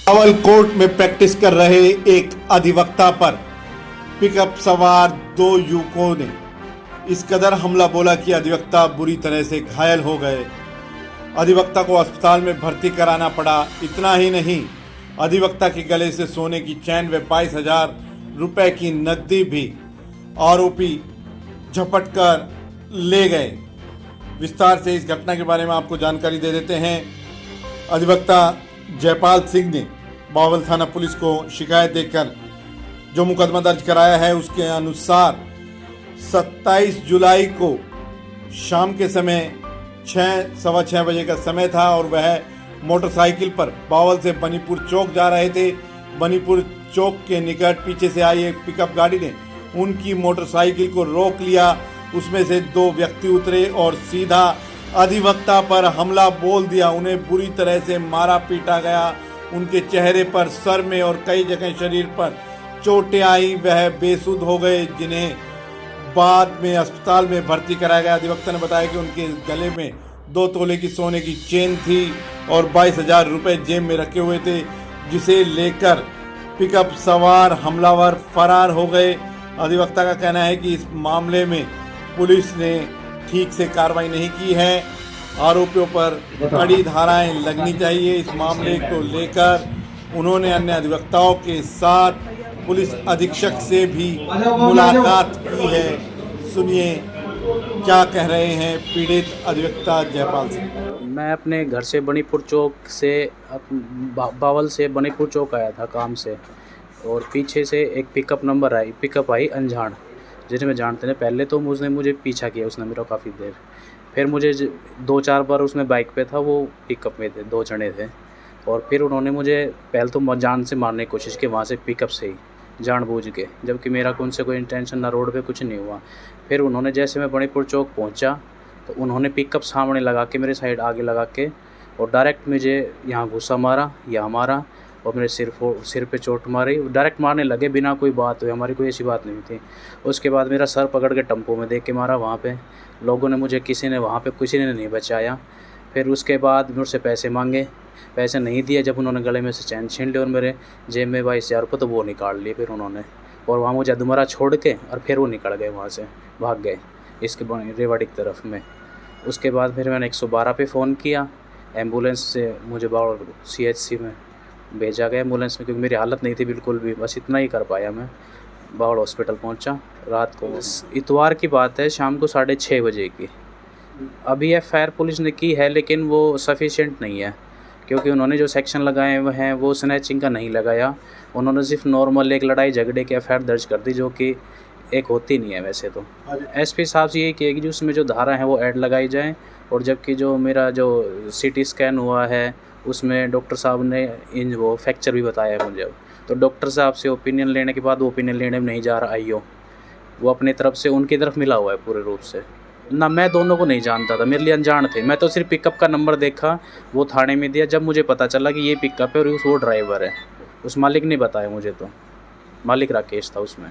Bawal court में practice कर रहे एक अधिवक्ता पर पिकअप सवार दो युवकों ने इस कदर हमला बोला कि अधिवक्ता बुरी तरह से घायल हो गए। अधिवक्ता को अस्पताल में भर्ती कराना पड़ा। इतना ही नहीं, अधिवक्ता के गले से सोने की चैन व 22,000 रुपए की नकदी भी आरोपी झपट कर ले गए। विस्तार से इस घटना के बारे में आपको जानकारी दे देते हैं। अधिवक्ता जयपाल सिंह ने बावल थाना पुलिस को शिकायत देकर जो मुकदमा दर्ज कराया है, उसके अनुसार 27 जुलाई को शाम के समय 6-6:15 बजे का समय था और वह मोटरसाइकिल पर बावल से बनीपुर चौक जा रहे थे। बनीपुर चौक के निकट पीछे से आई एक पिकअप गाड़ी ने उनकी मोटरसाइकिल को रोक लिया। उसमें से दो व्यक्ति उतरे और सीधा अधिवक्ता पर हमला बोल दिया। उन्हें बुरी तरह से मारा पीटा गया। उनके चेहरे पर, सर में और कई जगह शरीर पर चोटें आई। वह बेसुध हो गए, जिन्हें बाद में अस्पताल में भर्ती कराया गया। अधिवक्ता ने बताया कि उनके गले में 2 तोले की सोने की चेन थी और 22,000 रुपए जेब में रखे हुए थे, जिसे लेकर पिकअप सवार हमलावर फरार हो गए। अधिवक्ता का कहना है कि इस मामले में पुलिस ने ठीक से कार्रवाई नहीं की है। आरोपियों पर कड़ी धाराएं लगनी चाहिए। इस मामले को लेकर उन्होंने अन्य अधिवक्ताओं के साथ पुलिस अधीक्षक से भी मुलाकात की है। सुनिए क्या कह रहे हैं पीड़ित अधिवक्ता जयपाल सिंह। मैं अपने घर से बनीपुर चौक से बावल से बनीपुर चौक आया था काम से, और पीछे से एक पिकअप आई अनजान, जिसे मैं जानते नहीं। पहले तो उसने मुझे पीछा किया, उसने मेरा काफ़ी देर। फिर मुझे 2-4 बार उसमें बाइक पे था, वो पिकअप में थे, 2 जने थे। और फिर उन्होंने मुझे पहले तो जान से मारने की कोशिश की, वहाँ से पिकअप से ही जानबूझ के, जबकि मेरा उनसे कोई इंटेंशन ना, रोड पे कुछ नहीं हुआ। फिर उन्होंने जैसे मैं बनीपुर चौक पहुँचा तो उन्होंने पिकअप सामने लगा के, मेरे साइड आगे लगा के, और डायरेक्ट मुझे यहाँ घुसा मारा, यहाँ मारा और मेरे सिर पे चोट मारी। डायरेक्ट मारने लगे बिना कोई बात हुई, हमारी कोई ऐसी बात नहीं थी। उसके बाद मेरा सर पकड़ के टम्पो में देख के मारा। वहाँ पे लोगों ने मुझे, किसी ने नहीं बचाया। फिर उसके बाद मुझसे पैसे मांगे, पैसे नहीं दिए। जब उन्होंने गले में से चैन छीन ली और मेरे जेब में 22,000 रुपये, तो वो निकाल लिए फिर उन्होंने। और वहाँ मुझे अधमरा छोड़ के और फिर वो निकल गए, वहाँ से भाग गए इसके रेवाड़ी की तरफ में। उसके बाद फिर मैंने 112 पे फ़ोन किया। एम्बुलेंस से मुझे बावल CHC में भेजा गया, एम्बुलेंस में, क्योंकि मेरी हालत नहीं थी बिल्कुल भी। बस इतना ही कर पाया मैं। बावल हॉस्पिटल पहुंचा रात को। इतवार की बात है, शाम को 6:30 बजे की। अभी FIR पुलिस ने की है, लेकिन वो सफिशिएंट नहीं है, क्योंकि उन्होंने जो सेक्शन लगाए हुए हैं वो स्नैचिंग का नहीं लगाया। उन्होंने सिर्फ नॉर्मल एक लड़ाई झगड़े की FIR दर्ज कर दी, जो कि एक होती नहीं है वैसे तो। SP साहब से यही किया कि उसमें जो धारा है वो ऐड लगाई जाए। और जबकि जो मेरा जो CT स्कैन हुआ है, उसमें डॉक्टर साहब ने वो फ्रैक्चर भी बताया है मुझे। तो डॉक्टर साहब से ओपिनियन लेने के बाद, वो ओपिनियन लेने में नहीं जा रहा IO, वो अपनी तरफ से उनकी तरफ मिला हुआ है पूरे रूप से ना। मैं दोनों को नहीं जानता था, मेरे लिए अनजान थे। मैं तो सिर्फ पिकअप का नंबर देखा, वो थाने में दिया। जब मुझे पता चला कि ये पिकअप है और वो ड्राइवर है, उस मालिक ने बताया मुझे, तो मालिक राकेश था उसमें।